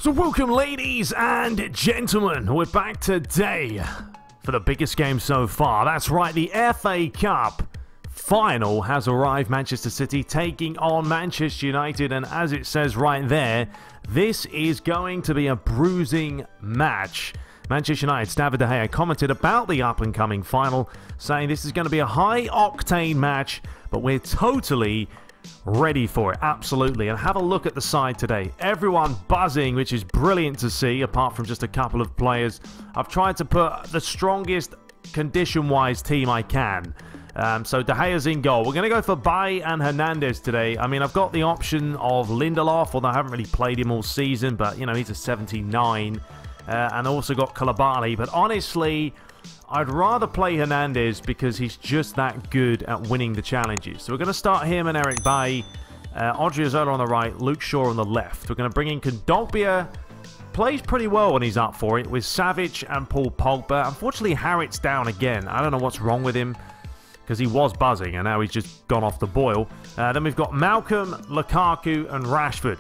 So welcome, ladies and gentlemen. We're back today for the biggest game so far. That's right, the FA Cup final has arrived. Manchester City taking on Manchester United, and as it says right there, this is going to be a bruising match. Manchester United's David De Gea commented about the up-and-coming final, saying this is going to be a high-octane match, but we're totally ready for it, absolutely. And have a look at the side today. Everyone buzzing, which is brilliant to see, apart from just a couple of players. I've tried to put the strongest condition-wise team I can. So De Gea's in goal. We're going to go for Bay and Hernandez today. I mean, I've got the option of Lindelof, although I haven't really played him all season, but, you know, he's a 79. And also got Koulibaly. But honestly, I'd rather play Hernandez because he's just that good at winning the challenges. So we're going to start him and Eric Bay. Odriozola on the right, Luke Shaw on the left. We're going to bring in Kondogbia. Plays pretty well when he's up for it with Savic and Paul Pogba. Unfortunately, Harriet's down again. I don't know what's wrong with him because he was buzzing and now he's just gone off the boil. Then we've got Malcolm, Lukaku and Rashford.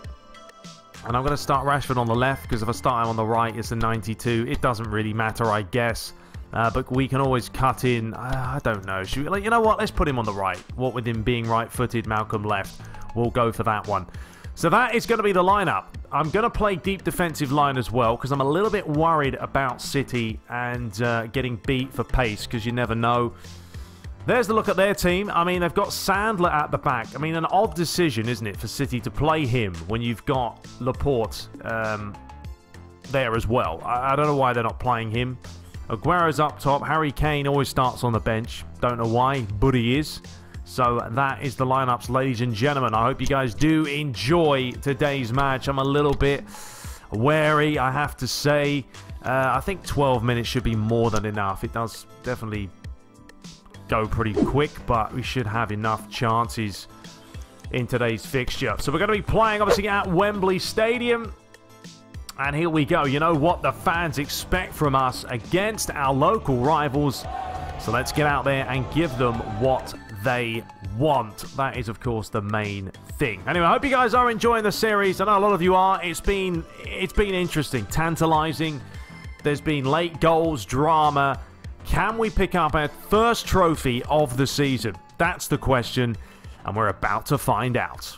And I'm going to start Rashford on the left because if I start him on the right, it's a 92. It doesn't really matter, I guess. But we can always cut in. I don't know. Should we, like, you know what? Let's put him on the right. What with him being right-footed, Malcolm left. We'll go for that one. So that is going to be the lineup. I'm going to play deep defensive line as well because I'm a little bit worried about City and getting beat for pace because you never know. There's the look at their team. I mean, they've got Sandler at the back. I mean, an odd decision, isn't it, for City to play him when you've got Laporte there as well. I don't know why they're not playing him. Aguero's up top. Harry Kane always starts on the bench. Don't know why, but he is. So that is the lineups, ladies and gentlemen. I hope you guys do enjoy today's match. I'm a little bit wary, I have to say. I think 12 minutes should be more than enough. It does definitely go pretty quick, but we should have enough chances in today's fixture. So we're going to be playing, obviously, at Wembley Stadium. And here we go. You know what the fans expect from us against our local rivals. So let's get out there and give them what they want. That is, of course, the main thing. Anyway, I hope you guys are enjoying the series. I know a lot of you are. It's been interesting, tantalizing. There's been late goals, drama. Can we pick up our first trophy of the season? That's the question, and we're about to find out.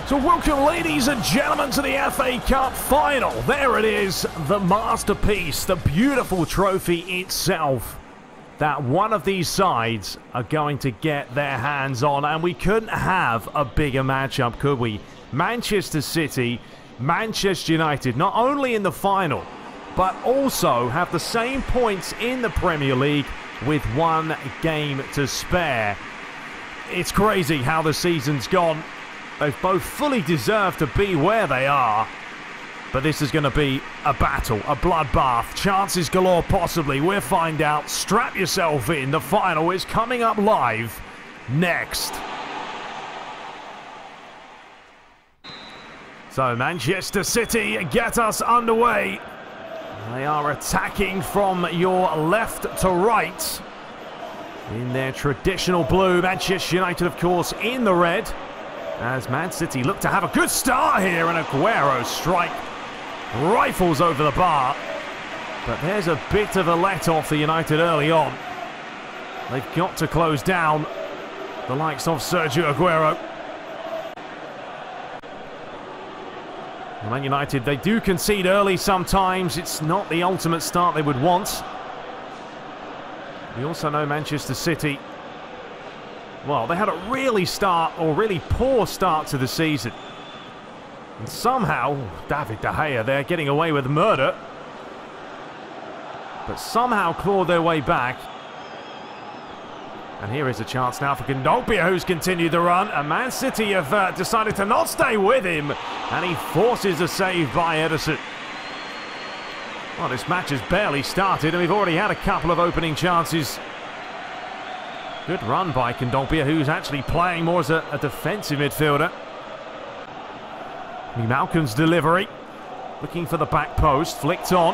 So welcome, ladies and gentlemen, to the FA Cup final. There it is, the masterpiece, the beautiful trophy itself that one of these sides are going to get their hands on, and we couldn't have a bigger matchup, could we? Manchester City, Manchester United, not only in the final, but also have the same points in the Premier League with one game to spare. It's crazy how the season's gone. They've both fully deserved to be where they are, but this is going to be a battle, a bloodbath. Chances galore, possibly. We'll find out. Strap yourself in. The final is coming up live next. So Manchester City get us underway. They are attacking from your left to right in their traditional blue. Manchester United, of course, in the red. As Man City look to have a good start here, and Aguero strike rifles over the bar. But there's a bit of a let-off for United early on. They've got to close down the likes of Sergio Aguero. Man United, they do concede early sometimes. It's not the ultimate start they would want. We also know Manchester City, well, they had a really poor start to the season. And somehow, David De Gea, they're getting away with murder. But somehow clawed their way back. And here is a chance now for Kondogbia, who's continued the run. And Man City have decided to not stay with him. And he forces a save by Ederson. Well, this match has barely started, and we've already had a couple of opening chances. Good run by Kondogbia, who's actually playing more as a defensive midfielder. Malcolm's delivery. Looking for the back post. Flicked on.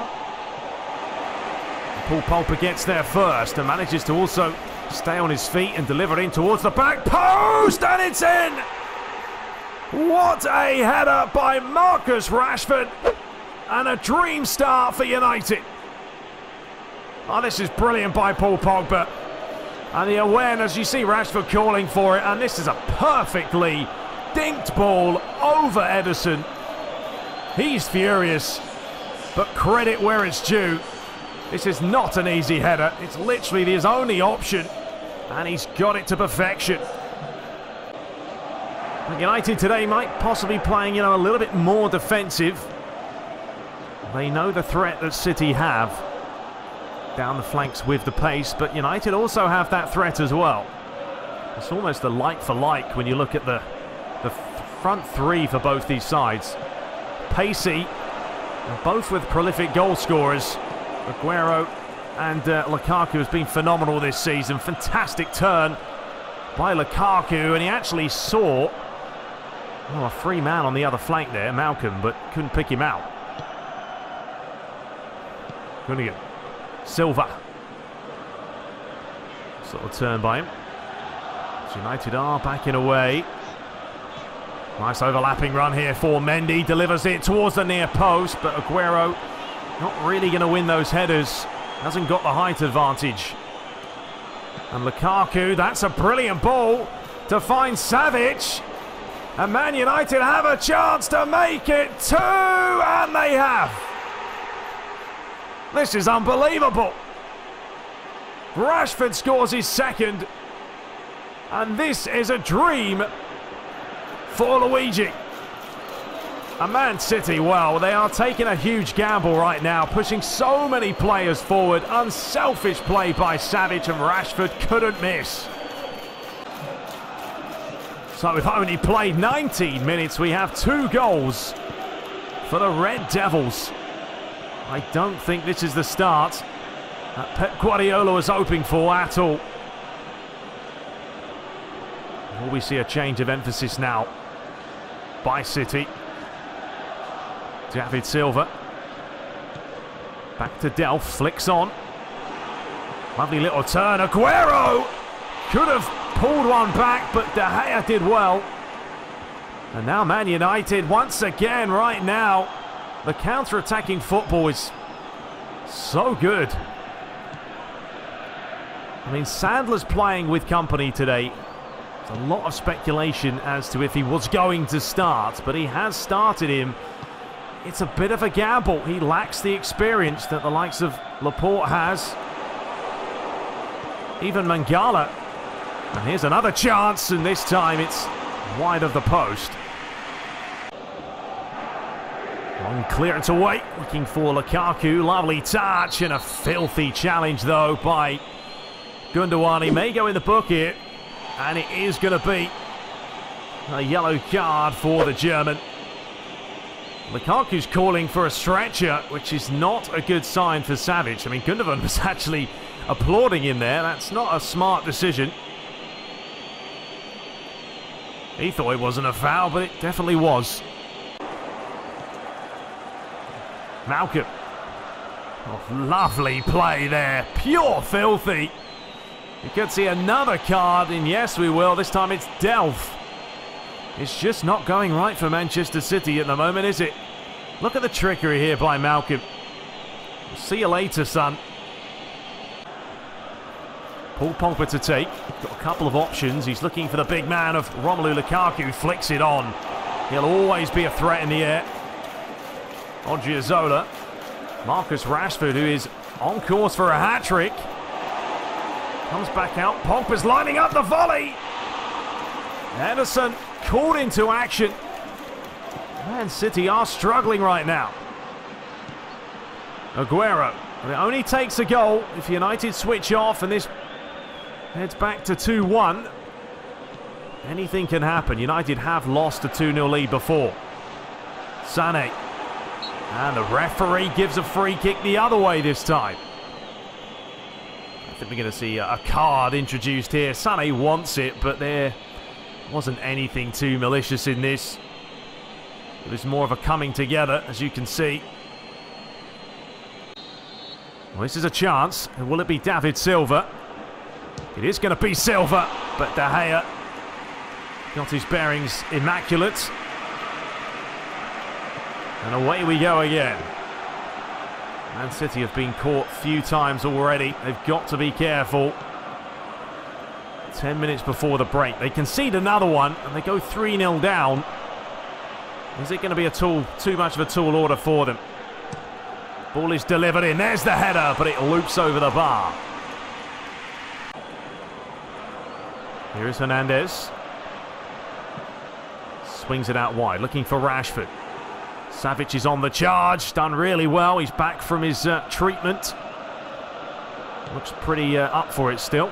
Paul Pogba gets there first and manages to also stay on his feet and deliver in towards the back post, and it's in! What a header by Marcus Rashford. And a dream start for United. Oh, this is brilliant by Paul Pogba. And the awareness, you see Rashford calling for it. And this is a perfectly dinked ball over Ederson. He's furious. But credit where it's due. This is not an easy header. It's literally his only option. And he's got it to perfection. United today might possibly playing, a little bit more defensive. They know the threat that City have down the flanks with the pace, but United also have that threat as well. It's almost a like for like when you look at the front three for both these sides. Pacey, and both with prolific goal scorers. Aguero and Lukaku has been phenomenal this season. Fantastic turn by Lukaku, and he actually saw a free man on the other flank there, Malcolm, but couldn't pick him out. Gunnigan. Silva. Sort of turn by him. United are backing away. Nice overlapping run here for Mendy. Delivers it towards the near post, but Aguero not really going to win those headers. Hasn't got the height advantage. And Lukaku, that's a brilliant ball to find Savic. And Man United have a chance to make it 2, and they have. This is unbelievable. Rashford scores his second. And this is a dream for Luigi. And Man City, well, they are taking a huge gamble right now, pushing so many players forward. Unselfish play by Savic, and Rashford couldn't miss. So we've only played 19 minutes. We have 2 goals for the Red Devils. I don't think this is the start that Pep Guardiola was hoping for at all. Will we see a change of emphasis now by City? David Silva. Back to Delph, flicks on. Lovely little turn. Aguero could have pulled one back, but De Gea did well. And now Man United once again right now. The counter-attacking football is so good. I mean, Sandler's playing with company today. There's a lot of speculation as to if he was going to start, but he has started him. It's a bit of a gamble. He lacks the experience that the likes of Laporte has. Even Mangala. And here's another chance, and this time it's wide of the post. Long clearance away, looking for Lukaku. Lovely touch, and a filthy challenge though by Gundogan. He may go in the book here, and it is going to be a yellow card for the German. Lukaku's calling for a stretcher, which is not a good sign for Savic. I mean, Gundogan was actually applauding him there. That's not a smart decision. He thought it wasn't a foul, but it definitely was. Malcolm. Oh, lovely play there. Pure filthy. You could see another card, and yes, we will. This time it's Delph. It's just not going right for Manchester City at the moment, is it? Look at the trickery here by Malcolm. See you later, son. Paul Pogba to take. Got a couple of options. He's looking for the big man of Romelu Lukaku. Flicks it on. He'll always be a threat in the air. Odriozola. Marcus Rashford, who is on course for a hat-trick. Comes back out. Pogba's lining up the volley. Ederson called into action. Man City are struggling right now. Aguero. But it only takes a goal if United switch off, and this heads back to 2-1. Anything can happen. United have lost a 2-0 lead before. Sané. And the referee gives a free kick the other way this time. I think we're going to see a card introduced here. Sané wants it, but there wasn't anything too malicious in this. It was more of a coming together, as you can see. Well, this is a chance. Will it be David Silva? It is going to be Silva, but De Gea Got his bearings immaculate. And away we go again. Man City have been caught a few times already. They've got to be careful. 10 minutes before the break. They concede another one and they go 3-0 down. Is it going to be too much of a tall order for them? Ball is delivered in. There's the header, but it loops over the bar. Here is Hernandez. Swings it out wide, looking for Rashford. Savic is on the charge, done really well. He's back from his treatment. Looks pretty up for it still.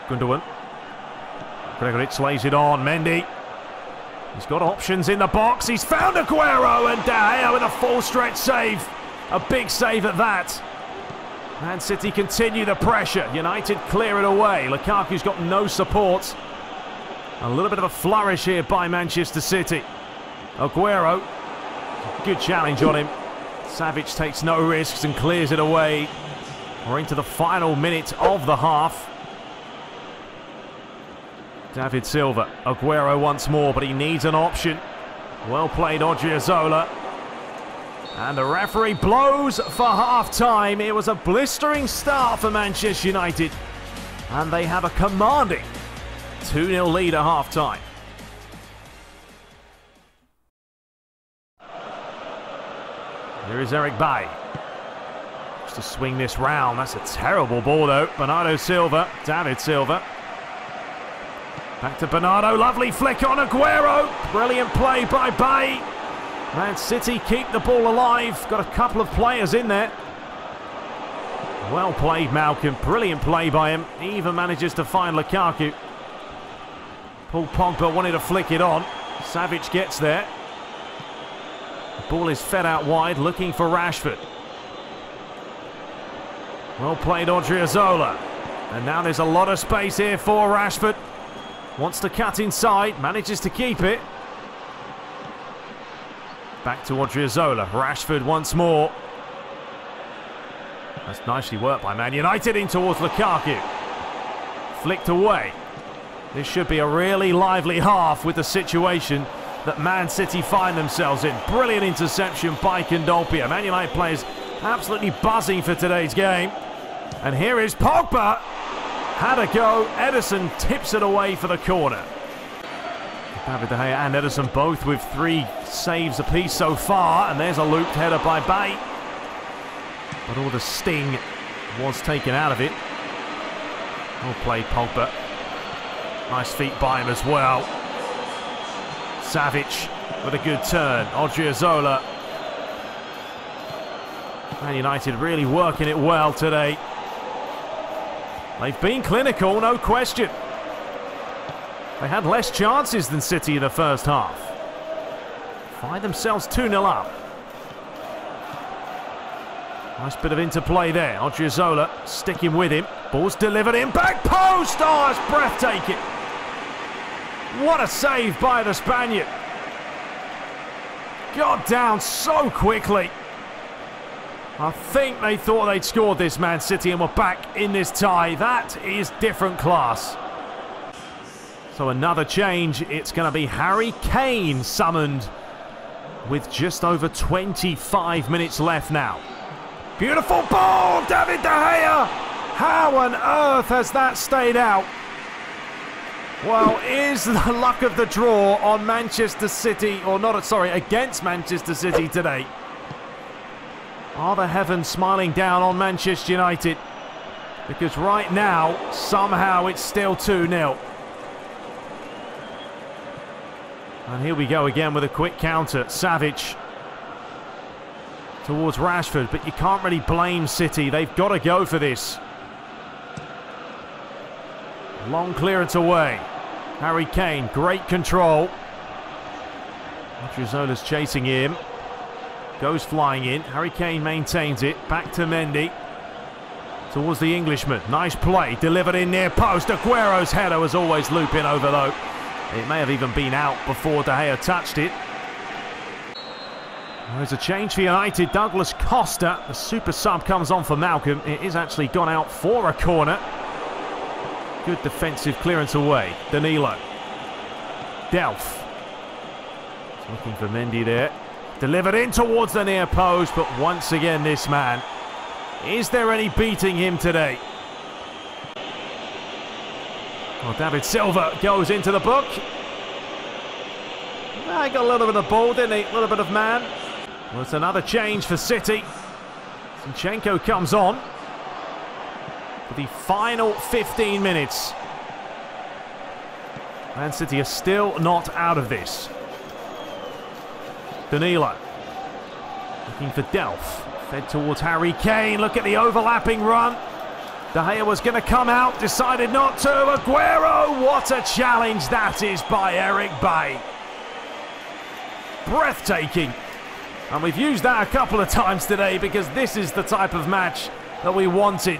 Gundogan. Gregoritsch lays it on. Mendy. He's got options in the box. He's found Aguero, and De Gea with a full stretch save. A big save at that. Man City continue the pressure. United clear it away. Lukaku's got no support. A little bit of a flourish here by Manchester City. Aguero. Good challenge on him. Savic takes no risks and clears it away. We're into the final minute of the half. David Silva. Aguero once more, but he needs an option. Well played, Odriozola. And the referee blows for half-time. It was a blistering start for Manchester United. And they have a commanding 2-0 lead at half-time. Here is Eric Bailly. Just to swing this round. That's a terrible ball, though. Bernardo Silva. David Silva. Back to Bernardo. Lovely flick on Aguero. Brilliant play by Bailly. Man City keep the ball alive. Got a couple of players in there. Well played, Malcolm. Brilliant play by him. He even manages to find Lukaku. Paul Pogba wanted to flick it on. Savic gets there. The ball is fed out wide, looking for Rashford. Well played, Odriozola. And now there's a lot of space here for Rashford. Wants to cut inside, manages to keep it. Back to Odriozola. Rashford once more. That's nicely worked by Man United in towards Lukaku. Flicked away. This should be a really lively half with the situation that Man City find themselves in. Brilliant interception by Kondogbia. Man United players absolutely buzzing for today's game. And here is Pogba. Had a go. Ederson tips it away for the corner. David De Gea and Ederson both with 3 saves apiece so far. And there's a looped header by Bailly. But all the sting was taken out of it. Well played, Pogba. Nice feet by him as well. Savic with a good turn. Odriozola. Man United really working it well today. They've been clinical, no question. They had less chances than City in the first half. Find themselves 2-0 up. Nice bit of interplay there. Odriozola sticking with him. Ball's delivered in. Back post! Oh, it's breathtaking. What a save by the Spaniard. Got down so quickly. I think they thought they'd scored this, Man City, and were back in this tie. That is different class. So another change. It's going to be Harry Kane summoned with just over 25 minutes left now. Beautiful ball, David De Gea. How on earth has that stayed out? Well, is the luck of the draw on Manchester City, or not, sorry, against Manchester City today? Are the heavens smiling down on Manchester United? Because right now, somehow it's still 2-0. And here we go again with a quick counter. Savic towards Rashford, but you can't really blame City. They've got to go for this. Long clearance away. Harry Kane, great control. Odriozola's chasing him. Goes flying in. Harry Kane maintains it. Back to Mendy. Towards the Englishman. Nice play. Delivered in near post. Aguero's header was always looping over though. It may have even been out before De Gea touched it. There's a change for United. Douglas Costa, the super sub, comes on for Malcolm. It is actually gone out for a corner. Good defensive clearance away. Danilo. Delph. Looking for Mendy there. Delivered in towards the near post, but once again this man. Is there any beating him today? Well, David Silva goes into the book. He got a little bit of ball, didn't he? A little bit of man. Well, it's another change for City. Zinchenko comes on for the final 15 minutes. Man City are still not out of this. Danilo. Looking for Delph. Fed towards Harry Kane. Look at the overlapping run. De Gea was going to come out. Decided not to. Aguero. What a challenge that is by Eric Bailly. Breathtaking. And we've used that a couple of times today because this is the type of match that we wanted.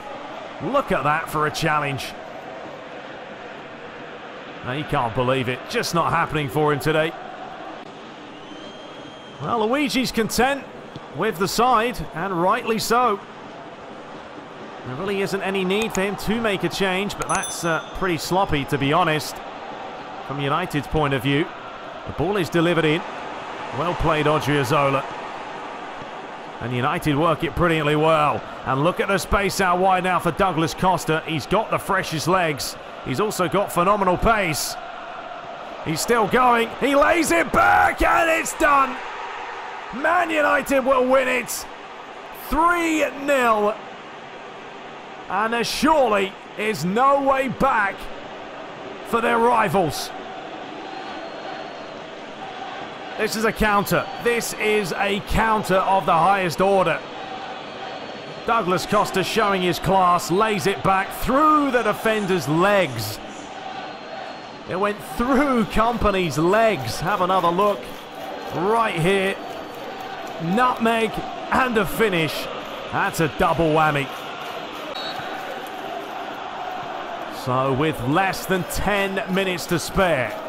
Look at that for a challenge. Now, he can't believe it. Just not happening for him today. Well, Luigi's content with the side, and rightly so. There really isn't any need for him to make a change, but that's pretty sloppy, to be honest, from United's point of view. The ball is delivered in. Well played, Odriozola. And United work it brilliantly well. And look at the space out wide now for Douglas Costa. He's got the freshest legs. He's also got phenomenal pace. He's still going. He lays it back, and it's done. Man United will win it 3-0. And there surely is no way back for their rivals. This is a counter. This is a counter of the highest order. Douglas Costa showing his class, lays it back through the defender's legs. It went through Kompany's legs. Have another look right here. Nutmeg and a finish. That's a double whammy. So with less than 10 minutes to spare,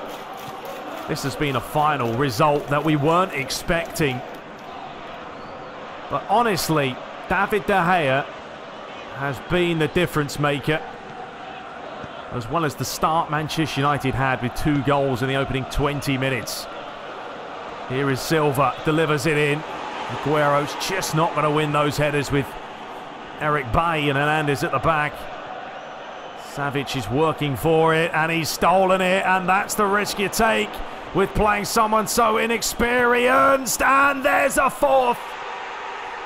this has been a final result that we weren't expecting. But honestly, David De Gea has been the difference maker, as well as the start Manchester United had with 2 goals in the opening 20 minutes. Here is Silva, delivers it in. Aguero's just not going to win those headers with Eric Bailly and Hernandez at the back. Savic is working for it, and he's stolen it, and that's the risk you take with playing someone so inexperienced. And there's a fourth.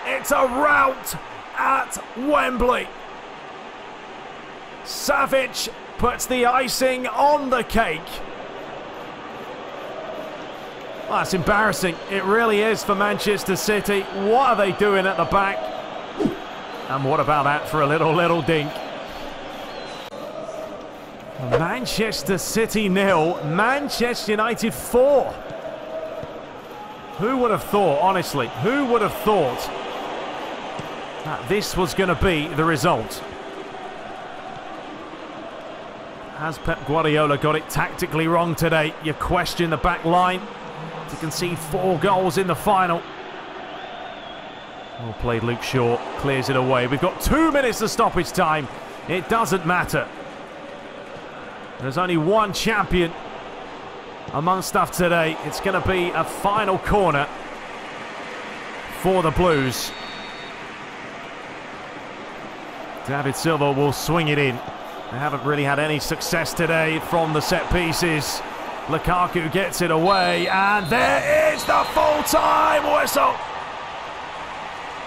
It's a rout at Wembley. Savic puts the icing on the cake. Well, that's embarrassing. It really is for Manchester City. What are they doing at the back? And what about that for a little dink? Manchester City 0, Manchester United 4. Who would have thought, honestly, who would have thought that this was going to be the result? Has Pep Guardiola got it tactically wrong today? You question the back line to concede 4 goals in the final. Well played, Luke Shaw, clears it away. We've got 2 minutes of stoppage time. It doesn't matter. There's only one champion among stuff today. It's going to be a final corner for the Blues. David Silva will swing it in. They haven't really had any success today from the set pieces. Lukaku gets it away, and there is the full-time whistle.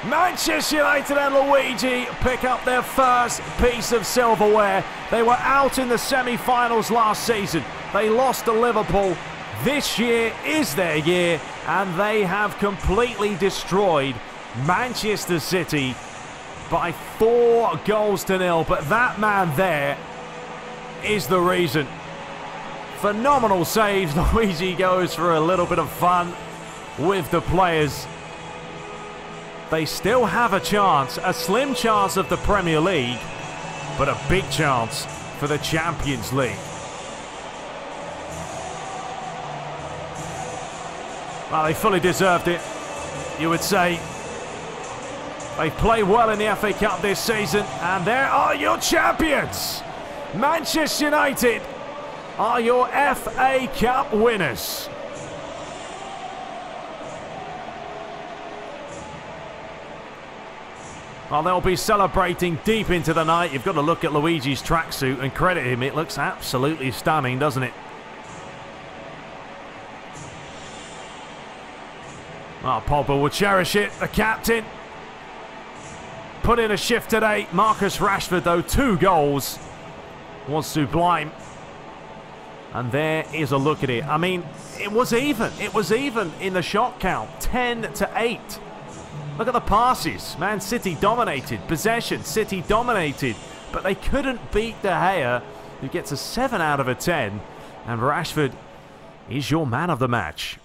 Manchester United and Luigi pick up their first piece of silverware. They were out in the semi-finals last season. They lost to Liverpool. This year is their year, and they have completely destroyed Manchester City by 4 goals to 0. But that man there is the reason. Phenomenal saves. Luigi goes for a little bit of fun with the players. They still have a chance, a slim chance of the Premier League, but a big chance for the Champions League. Well, they fully deserved it, you would say. They've played well in the FA Cup this season, and there are your champions. Manchester United are your FA Cup winners. Well, they'll be celebrating deep into the night. You've got to look at Luigi's tracksuit and credit him. It looks absolutely stunning, doesn't it? Oh, Pogba will cherish it. The captain put in a shift today. Marcus Rashford, though, 2 goals. Was sublime. And there is a look at it. I mean, it was even. It was even in the shot count. 10-8. Look at the passes. Man City dominated. Possession, City dominated. But they couldn't beat De Gea, who gets a 7 out of 10. And Rashford is your man of the match.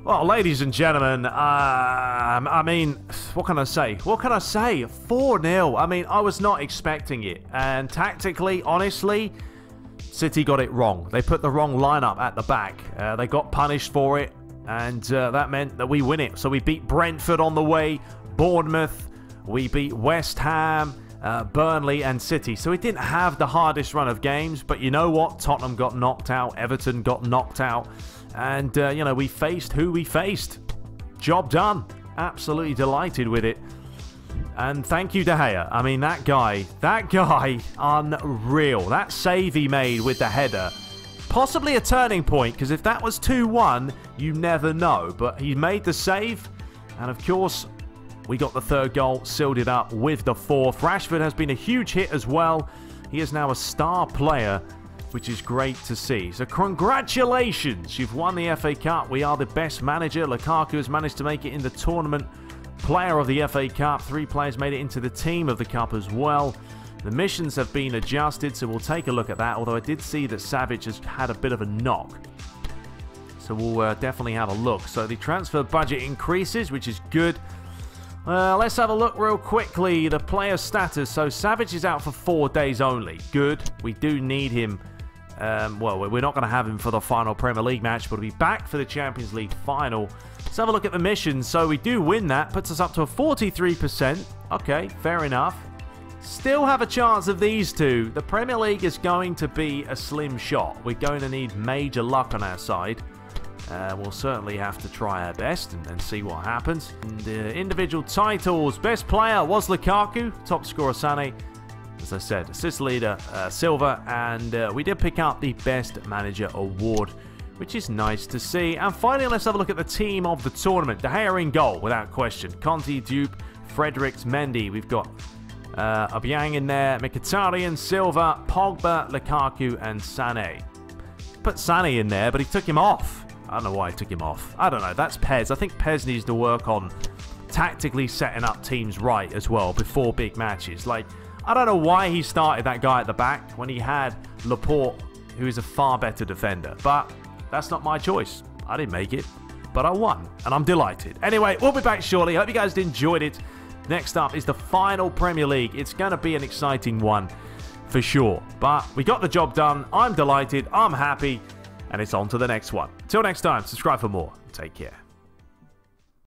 Well, ladies and gentlemen, I mean, what can I say? What can I say? 4-0. I mean, I was not expecting it. And tactically, honestly, City got it wrong. They put the wrong lineup at the back. They got punished for it. And that meant that we win it. So we beat Brentford on the way, Bournemouth, we beat West Ham, Burnley and City. So we didn't have the hardest run of games. But you know what? Tottenham got knocked out. Everton got knocked out. And, you know, we faced who we faced. Job done. Absolutely delighted with it. And thank you, De Gea. I mean, that guy, unreal. That save he made with the header. Possibly a turning point, because if that was 2-1, you never know. But he made the save. And, of course, we got the 3rd goal, sealed it up with the 4th. Rashford has been a huge hit as well. He is now a star player, which is great to see. So congratulations, you've won the FA Cup. We are the best manager. Lukaku has managed to make it in the tournament. Player of the FA Cup. 3 players made it into the team of the Cup as well. The missions have been adjusted, so we'll take a look at that. Although I did see that Savage has had a bit of a knock. So we'll definitely have a look. So the transfer budget increases, which is good. Let's have a look real quickly. The player status. So Savage is out for 4 days only. Good. We do need him. Well, we're not going to have him for the final Premier League match, but he'll be back for the Champions League final. Let's have a look at the missions. So we do win that. Puts us up to a 43%. Okay, fair enough. Still have a chance of these two. The Premier League is going to be a slim shot. We're going to need major luck on our side. We'll certainly have to try our best and see what happens. And, individual titles. Best player was Lukaku. Top scorer Sané. As I said, assist leader Silva. And we did pick up the Best Manager Award, which is nice to see. And finally, let's have a look at the team of the tournament. De Gea in goal, without question. Conte, Dupe, Fredericks, Mendy. We've got Obiang in there, Mkhitaryan, Silva, Pogba, Lukaku, and Sané. Put Sané in there, but he took him off. I don't know why he took him off. I don't know. That's PES. I think PES needs to work on tactically setting up teams right as well before big matches. Like, I don't know why he started that guy at the back when he had Laporte, who is a far better defender. But that's not my choice. I didn't make it, but I won, and I'm delighted. Anyway, we'll be back shortly. Hope you guys enjoyed it. Next up is the final Premier League. It's going to be an exciting one for sure. But we got the job done. I'm delighted. I'm happy. And it's on to the next one. Till next time, subscribe for more. Take care.